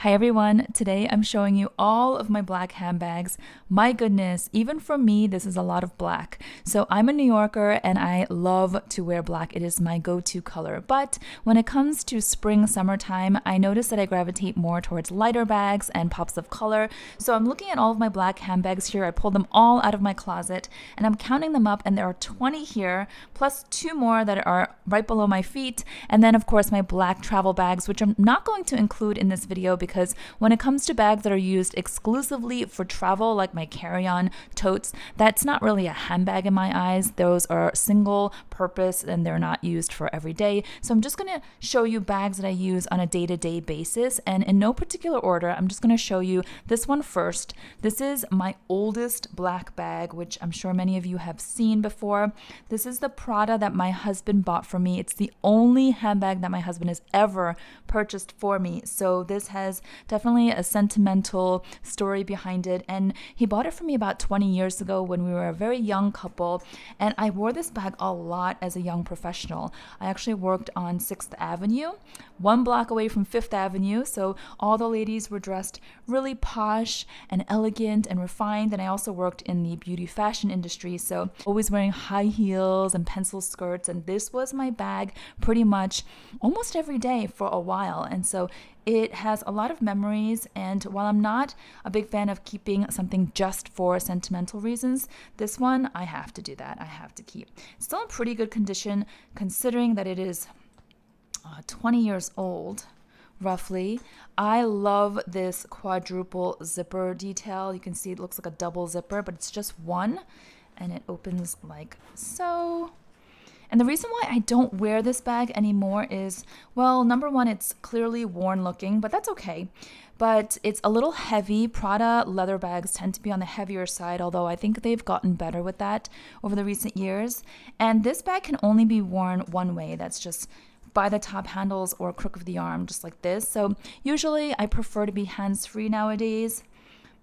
Hi everyone, today I'm showing you all of my black handbags. My goodness, even for me, this is a lot of black. So I'm a New Yorker and I love to wear black. It is my go-to color. But when it comes to spring, summertime, I notice that I gravitate more towards lighter bags and pops of color. So I'm looking at all of my black handbags here. I pulled them all out of my closet and I'm counting them up, and there are 20 here, plus 2 more that are right below my feet. And then of course my black travel bags, which I'm not going to include in this video because when it comes to bags that are used exclusively for travel, like my carry-on totes, that's not really a handbag in my eyes. Those are single purpose and they're not used for every day. So I'm just going to show you bags that I use on a day-to-day basis, and in no particular order. I'm just going to show you this one first. This is my oldest black bag, which I'm sure many of you have seen before. This is the Prada that my husband bought for me. It's the only handbag that my husband has ever purchased for me. So this has definitely a sentimental story behind it, and he bought it for me about 20 years ago when we were a very young couple, and I wore this bag a lot as a young professional. I actually worked on 6th Avenue, one block away from 5th Avenue, so all the ladies were dressed really posh and elegant and refined, and I also worked in the beauty fashion industry, so always wearing high heels and pencil skirts, and this was my bag pretty much almost every day for a while. And so it has a lot of memories, and while I'm not a big fan of keeping something just for sentimental reasons, this one, I have to do that. I have to keep. It's still in pretty good condition considering that it is 20 years old, roughly. I love this quadruple zipper detail. You can see it looks like a double zipper, but it's just one, and it opens like so. And the reason why I don't wear this bag anymore is, well, number one, it's clearly worn looking, but that's okay. But it's a little heavy. Prada leather bags tend to be on the heavier side, although I think they've gotten better with that over the recent years. And this bag can only be worn one way. That's just by the top handles or crook of the arm, just like this. So usually I prefer to be hands-free nowadays.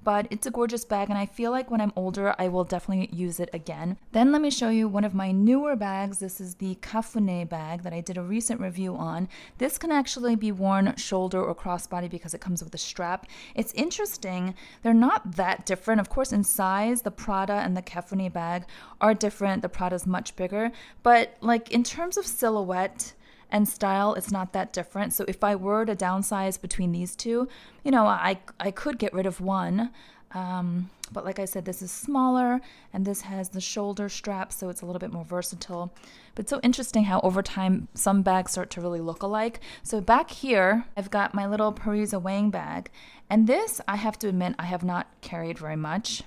But it's a gorgeous bag, and I feel like when I'm older, I will definitely use it again. Then let me show you one of my newer bags. This is the Cafuné bag that I did a recent review on. This can actually be worn shoulder or crossbody because it comes with a strap. It's interesting. They're not that different. Of course, in size, the Prada and the Cafuné bag are different. The Prada's much bigger. But like in terms of silhouette and style, it's not that different. So if I were to downsize between these two, you know, I could get rid of one. But like I said, this is smaller and this has the shoulder strap, so it's a little bit more versatile. But it's so interesting how over time some bags start to really look alike. So back here, I've got my little PARISA WANG bag. And this, I have to admit, I have not carried very much,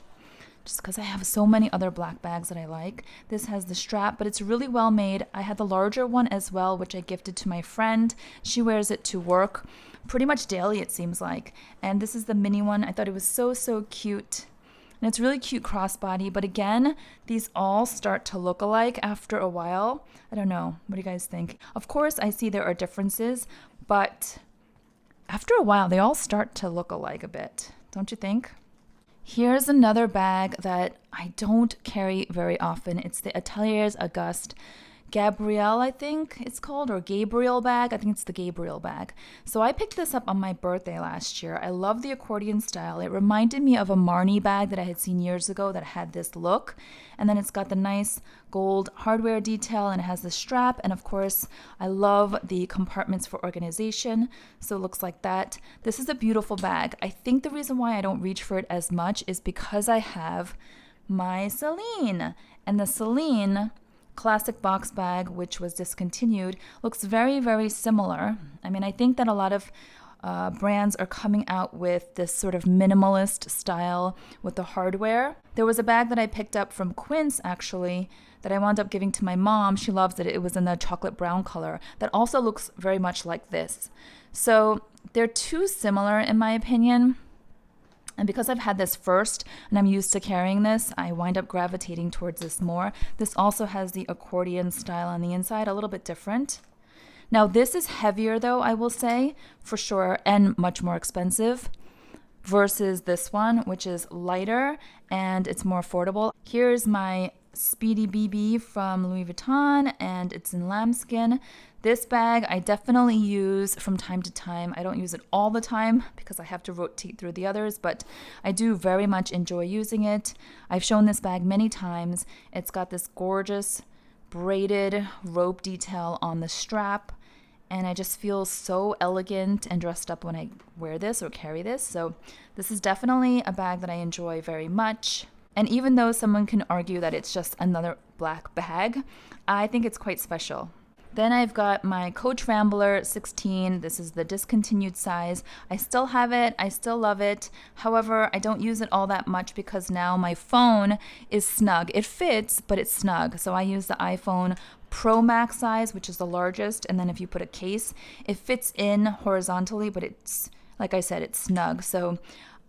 just because I have so many other black bags that I like. This has the strap, but it's really well made. I had the larger one as well, which I gifted to my friend. She wears it to work pretty much daily, it seems like. And this is the mini one. I thought it was so cute. And it's really cute crossbody, but again, these all start to look alike after a while. I don't know. What do you guys think? Of course, I see there are differences, but after a while, they all start to look alike a bit. Don't you think? Here's another bag that I don't carry very often. It's the Ateliers Auguste Gabrielle, I think it's called, or Gabriel bag. I think it's the Gabriel bag. So I picked this up on my birthday last year. I love the accordion style. It reminded me of a Marni bag that I had seen years ago that had this look. And then it's got the nice gold hardware detail, and it has the strap. And of course, I love the compartments for organization. So it looks like that. This is a beautiful bag. I think the reason why I don't reach for it as much is because I have my Celine. And the Celine classic box bag, which was discontinued, looks very similar. I mean, I think that a lot of brands are coming out with this sort of minimalist style with the hardware. There was a bag that I picked up from Quince, actually, that I wound up giving to my mom. She loves it. It was in the chocolate brown color that also looks very much like this. So they're too similar in my opinion. And because I've had this first and I'm used to carrying this, I wind up gravitating towards this more. This also has the accordion style on the inside, a little bit different. Now this is heavier though, I will say, for sure, and much more expensive versus this one, which is lighter and it's more affordable. Here's my Speedy BB from Louis Vuitton, and it's in lambskin. This bag I definitely use from time to time. I don't use it all the time because I have to rotate through the others, but I do very much enjoy using it. I've shown this bag many times. It's got this gorgeous braided rope detail on the strap, and I just feel so elegant and dressed up when I wear this or carry this. So this is definitely a bag that I enjoy very much. And even though someone can argue that it's just another black bag, I think it's quite special. Then I've got my Coach Rambler 16. This is the discontinued size. I still have it. I still love it. However, I don't use it all that much because now my phone is snug. It fits, but it's snug. So I use the iPhone Pro Max size, which is the largest. And then if you put a case, it fits in horizontally, but it's, like I said, it's snug. So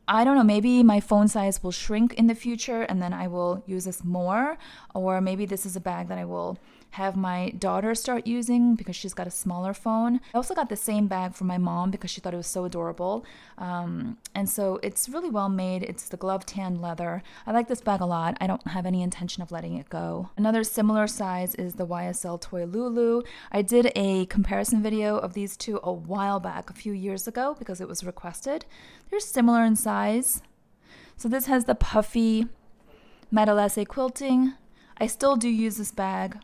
I don't know, maybe my phone size will shrink in the future and then I will use this more. Or maybe this is a bag that I will have my daughter start using because she's got a smaller phone. I also got the same bag for my mom because she thought it was so adorable. And so it's really well made. It's the glove tan leather. I like this bag a lot. I don't have any intention of letting it go. Another similar size is the YSL Toy Lulu. I did a comparison video of these two a while back, a few years ago, because it was requested. They're similar in size. So this has the puffy matelassé quilting. I still do use this bag.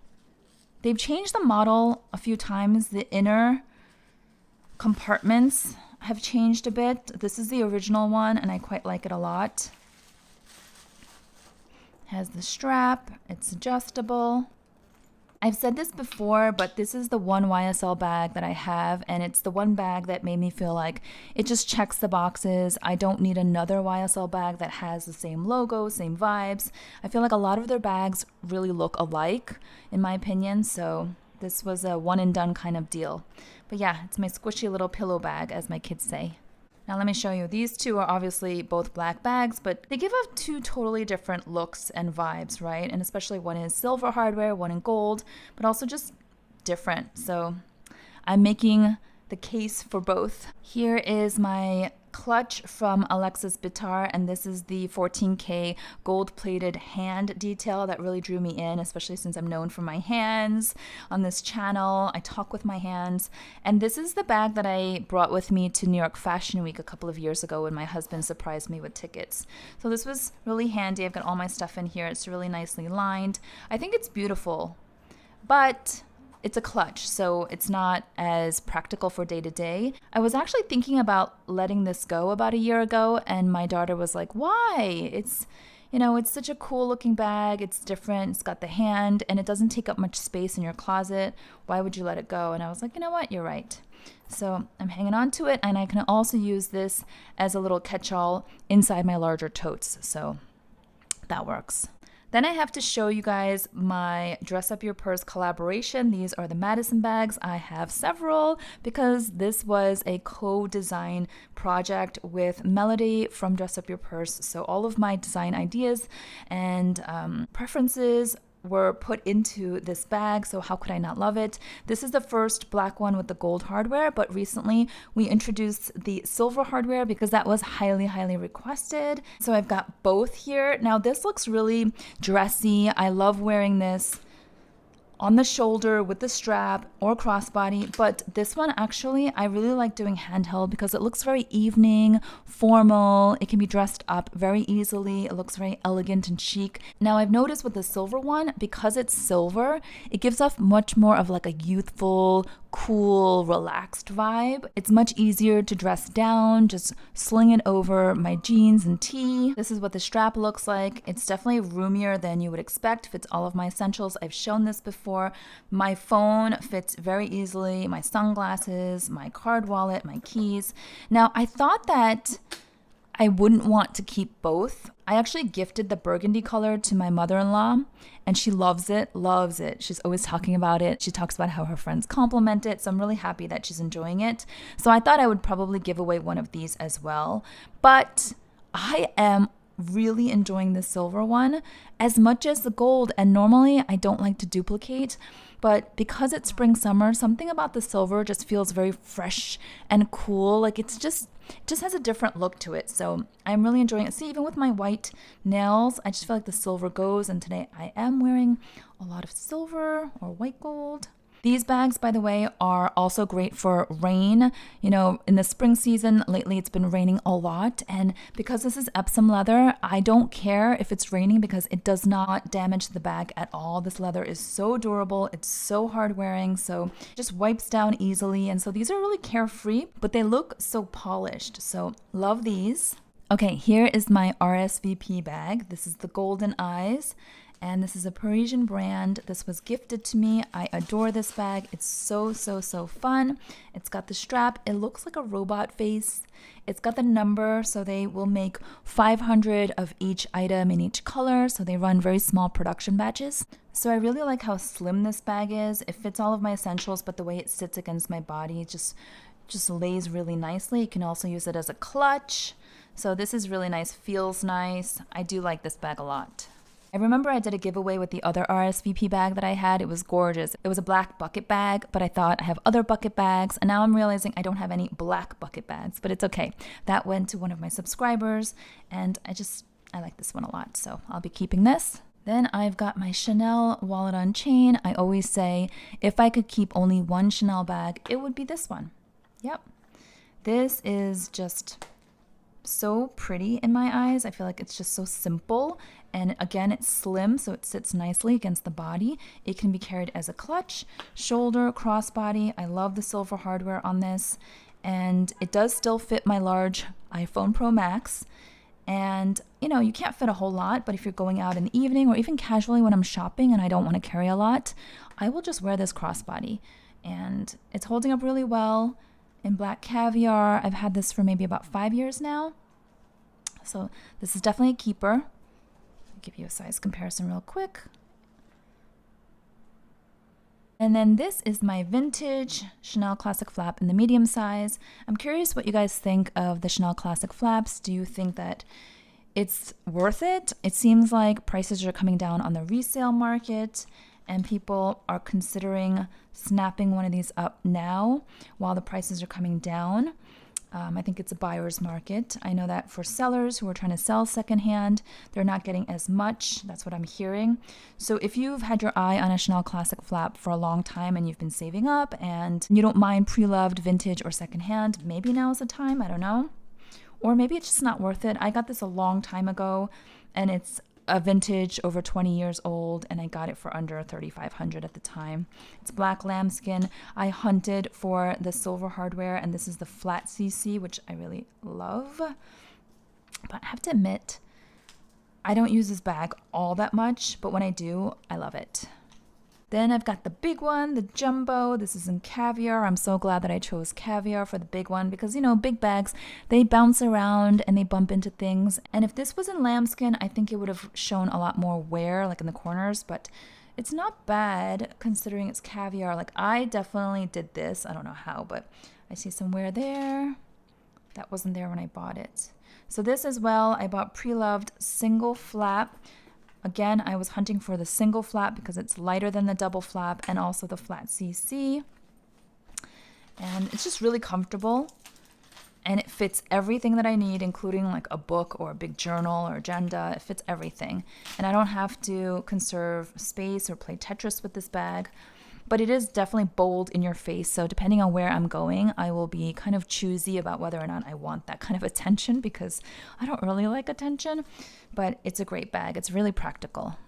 They've changed the model a few times. The inner compartments have changed a bit. This is the original one, and I quite like it a lot. Has the strap. It's adjustable. I've said this before, but this is the one YSL bag that I have, and it's the one bag that made me feel like it just checks the boxes. I don't need another YSL bag that has the same logo, same vibes. I feel like a lot of their bags really look alike, in my opinion, so this was a one and done kind of deal. But yeah, it's my squishy little pillow bag, as my kids say. Now let me show you. These two are obviously both black bags, but they give off two totally different looks and vibes, right? And especially one is silver hardware, one in gold, but also just different. So I'm making the case for both. Here is my clutch from Alexis Bitar, and this is the 14K gold-plated hand detail that really drew me in, especially since I'm known for my hands on this channel. I talk with my hands, and this is the bag that I brought with me to New York Fashion Week a couple of years ago when my husband surprised me with tickets. So this was really handy. I've got all my stuff in here. It's really nicely lined. I think it's beautiful, but it's a clutch, so it's not as practical for day to day. I was actually thinking about letting this go about a year ago, and my daughter was like, why? It's, you know, it's such a cool looking bag. It's different. It's got the hand, and it doesn't take up much space in your closet. Why would you let it go? And I was like, you know what? You're right. So I'm hanging on to it, and I can also use this as a little catch-all inside my larger totes. So that works. Then I have to show you guys my Dress Up Your Purse collaboration. These are the Madison bags. I have several because this was a co-design project with Melody from Dress Up Your Purse. So all of my design ideas and preferences were put into this bag, so how could I not love it? This is the first black one with the gold hardware, but recently we introduced the silver hardware because that was highly, highly requested. So I've got both here. Now this looks really dressy. I love wearing this on the shoulder with the strap or crossbody, but this one actually I really like doing handheld because it looks very evening, formal. It can be dressed up very easily. It looks very elegant and chic. Now I've noticed with the silver one, because it's silver, it gives off much more of like a youthful, cool, relaxed vibe. It's much easier to dress down, just sling it over my jeans and tee. This is what the strap looks like. It's definitely roomier than you would expect. Fits all of my essentials. I've shown this before. My phone fits very easily, my sunglasses, my card wallet, my keys. Now I thought that I wouldn't want to keep both. I actually gifted the burgundy color to my mother-in-law, and she loves it, loves it. She's always talking about it. She talks about how her friends compliment it, so I'm really happy that she's enjoying it. So I thought I would probably give away one of these as well. But I am really enjoying the silver one as much as the gold, and normally I don't like to duplicate, but because it's spring summer, something about the silver just feels very fresh and cool. Like it just has a different look to it. So I'm really enjoying it. See, even with my white nails, I just feel like the silver goes, and today I am wearing a lot of silver or white gold. These bags, by the way, are also great for rain. You know, in the spring season, lately it's been raining a lot. And because this is Epsom leather, I don't care if it's raining because it does not damage the bag at all. This leather is so durable. It's so hard wearing. So it just wipes down easily. And so these are really carefree, but they look so polished. So love these. Okay, here is my RSVP bag. This is the Golden Eyes. And this is a Parisian brand. This was gifted to me. I adore this bag. It's so fun. It's got the strap. It looks like a robot face. It's got the number, so they will make 500 of each item in each color. So they run very small production batches. So I really like how slim this bag is. It fits all of my essentials, but the way it sits against my body just lays really nicely. You can also use it as a clutch. So this is really nice, feels nice. I do like this bag a lot. I remember I did a giveaway with the other RSVP bag that I had. It was gorgeous. It was a black bucket bag, but I thought I have other bucket bags, and now I'm realizing I don't have any black bucket bags, but it's okay. That went to one of my subscribers, and I like this one a lot, so I'll be keeping this. Then I've got my Chanel wallet on chain. I always say if I could keep only one Chanel bag, it would be this one. Yep. This is just so pretty in my eyes. I feel like it's just so simple, and again, it's slim, so it sits nicely against the body. It can be carried as a clutch, shoulder, crossbody. I love the silver hardware on this, and it does still fit my large iPhone Pro Max. And you know, you can't fit a whole lot, but if you're going out in the evening or even casually when I'm shopping and I don't want to carry a lot, I will just wear this crossbody, and it's holding up really well. In black caviar, I've had this for maybe about 5 years now. So this is definitely a keeper. I'll give you a size comparison real quick. And then this is my vintage Chanel Classic Flap in the medium size. I'm curious what you guys think of the Chanel Classic Flaps. Do you think that it's worth it? It seems like prices are coming down on the resale market, and people are considering snapping one of these up now while the prices are coming down. I think it's a buyer's market. I know that for sellers who are trying to sell secondhand, they're not getting as much. That's what I'm hearing. So if you've had your eye on a Chanel Classic Flap for a long time and you've been saving up and you don't mind pre-loved vintage or secondhand, maybe now is the time. I don't know. Or maybe it's just not worth it. I got this a long time ago, and it's a vintage over 20 years old, and I got it for under $3,500 at the time. It's black lambskin. I hunted for the silver hardware, and this is the flat CC, which I really love. But I have to admit, I don't use this bag all that much, but when I do, I love it. Then I've got the big one, the jumbo. This is in caviar. I'm so glad that I chose caviar for the big one because, you know, big bags, they bounce around and they bump into things. And if this was in lambskin, I think it would have shown a lot more wear, like in the corners, but it's not bad considering it's caviar. Like, I definitely did this. I don't know how, but I see some wear there. That wasn't there when I bought it. So this as well, I bought pre-loved single flap. Again, I was hunting for the single flap because it's lighter than the double flap and also the flat CC. And it's just really comfortable. And it fits everything that I need, including like a book or a big journal or agenda. It fits everything. And I don't have to conserve space or play Tetris with this bag. But it is definitely bold in your face. So depending on where I'm going, I will be kind of choosy about whether or not I want that kind of attention because I don't really like attention. But it's a great bag. It's really practical.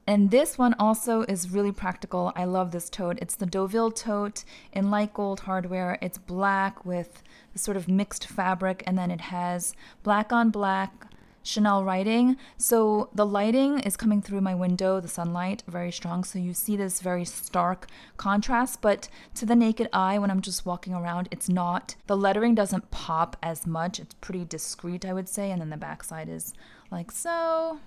And this one also is really practical. I love this tote. It's the Deauville tote in light gold hardware. It's black with the sort of mixed fabric, and then it has black on black Chanel writing. So the lighting is coming through my window, the sunlight, very strong. So you see this very stark contrast, but to the naked eye, when I'm just walking around, it's not, the lettering doesn't pop as much. It's pretty discreet, I would say. And then the backside is like so.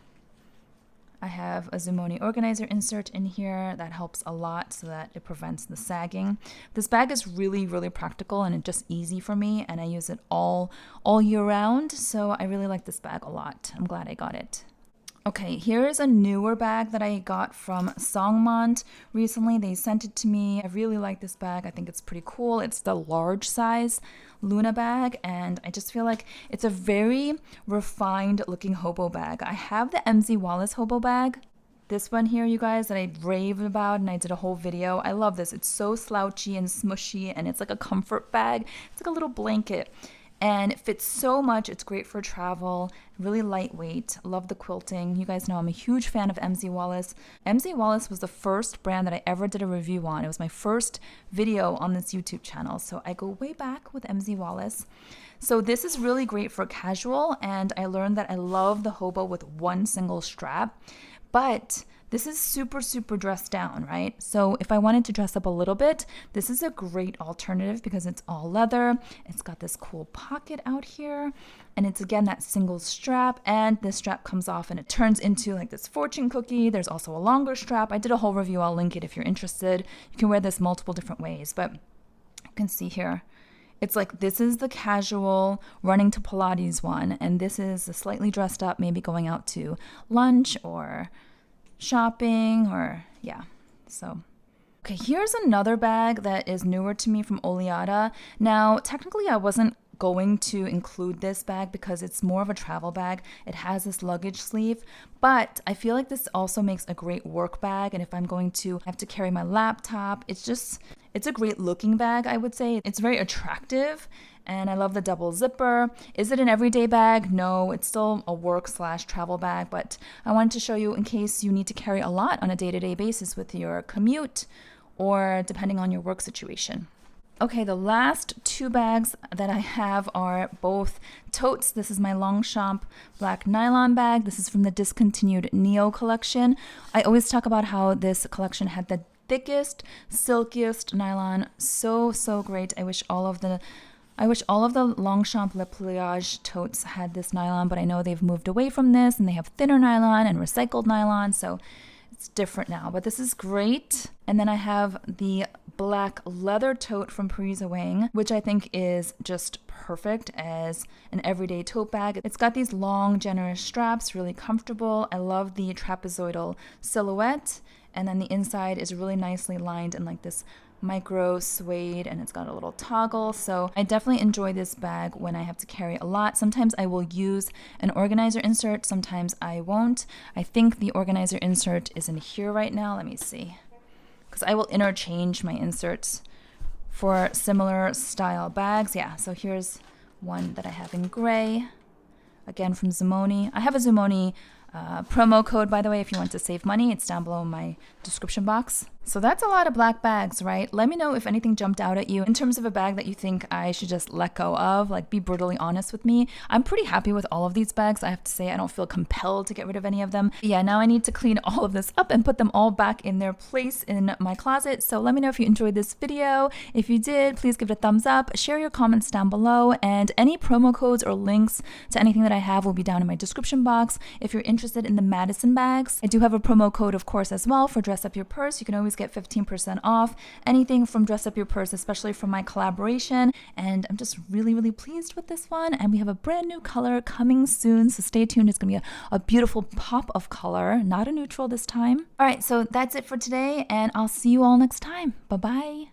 I have a ZOOMONI organizer insert in here that helps a lot so that it prevents the sagging. This bag is really, really practical and it's just easy for me, and I use it all year round, so I really like this bag a lot. I'm glad I got it. Okay, here is a newer bag that I got from SONGMONT recently. They sent it to me. I really like this bag. I think it's pretty cool. It's the large size Luna bag, and I just feel like it's a very refined looking hobo bag. I have the MZ Wallace hobo bag, this one here, you guys, that I raved about and I did a whole video. I love this. It's so slouchy and smushy, and it's like a comfort bag. It's like a little blanket. And it fits so much. It's great for travel, really lightweight. Love the quilting. You guys know I'm a huge fan of MZ Wallace. MZ Wallace was the first brand that I ever did a review on. It was my first video on this YouTube channel. So I go way back with MZ Wallace. So this is really great for casual, and I learned that I love the hobo with one single strap. But this is super, super dressed down, right? So if I wanted to dress up a little bit, this is a great alternative because it's all leather. It's got this cool pocket out here. And it's, again, that single strap. And this strap comes off and it turns into like this fortune cookie. There's also a longer strap. I did a whole review. I'll link it if you're interested. You can wear this multiple different ways. But you can see here, it's like this is the casual running to Pilates one. And this is a slightly dressed up, maybe going out to lunch or shopping, or yeah. So okay, here's another bag that is newer to me from OLEADA. Now technically I wasn't going to include this bag because it's more of a travel bag. It has this luggage sleeve, but I feel like this also makes a great work bag, and if I'm going to have to carry my laptop, it's a great looking bag, I would say. It's very attractive, and I love the double zipper. Is it an everyday bag? No, it's still a work/travel bag, but I wanted to show you in case you need to carry a lot on a day-to-day basis with your commute or depending on your work situation. Okay, the last two bags that I have are both totes. This is my Longchamp black nylon bag. This is from the discontinued Neo collection. I always talk about how this collection had the thickest, silkiest nylon. So, so great. I wish all of the Longchamp Le Pliage totes had this nylon, but I know they've moved away from this and they have thinner nylon and recycled nylon, so it's different now, but this is great. And then I have the black leather tote from PARISA WANG, which I think is just perfect as an everyday tote bag. It's got these long, generous straps, really comfortable. I love the trapezoidal silhouette. And then the inside is really nicely lined in like this micro suede, and it's got a little toggle. So I definitely enjoy this bag when I have to carry a lot. Sometimes I will use an organizer insert, sometimes I won't. I think the organizer insert is in here right now. Let me see, because I will interchange my inserts for similar style bags. Yeah, so here's one that I have in gray, again from ZOOMONI. I have a ZOOMONI promo code, by the way, if you want to save money. It's down below in my description box. So that's a lot of black bags, right? Let me know if anything jumped out at you in terms of a bag that you think I should just let go of. Like, be brutally honest with me. I'm pretty happy with all of these bags. I have to say, I don't feel compelled to get rid of any of them. Yeah, now I need to clean all of this up and put them all back in their place in my closet. So let me know if you enjoyed this video. If you did, please give it a thumbs up. Share your comments down below, and any promo codes or links to anything that I have will be down in my description box. If you're interested in the Madison bags, I do have a promo code, of course, as well for Dress Up Your Purse. You can always get 15% off anything from Dress Up Your Purse, especially from my collaboration. And I'm just really, really pleased with this one. And we have a brand new color coming soon, so stay tuned. It's gonna be a beautiful pop of color, not a neutral this time. All right, so that's it for today, and I'll see you all next time. Bye-bye.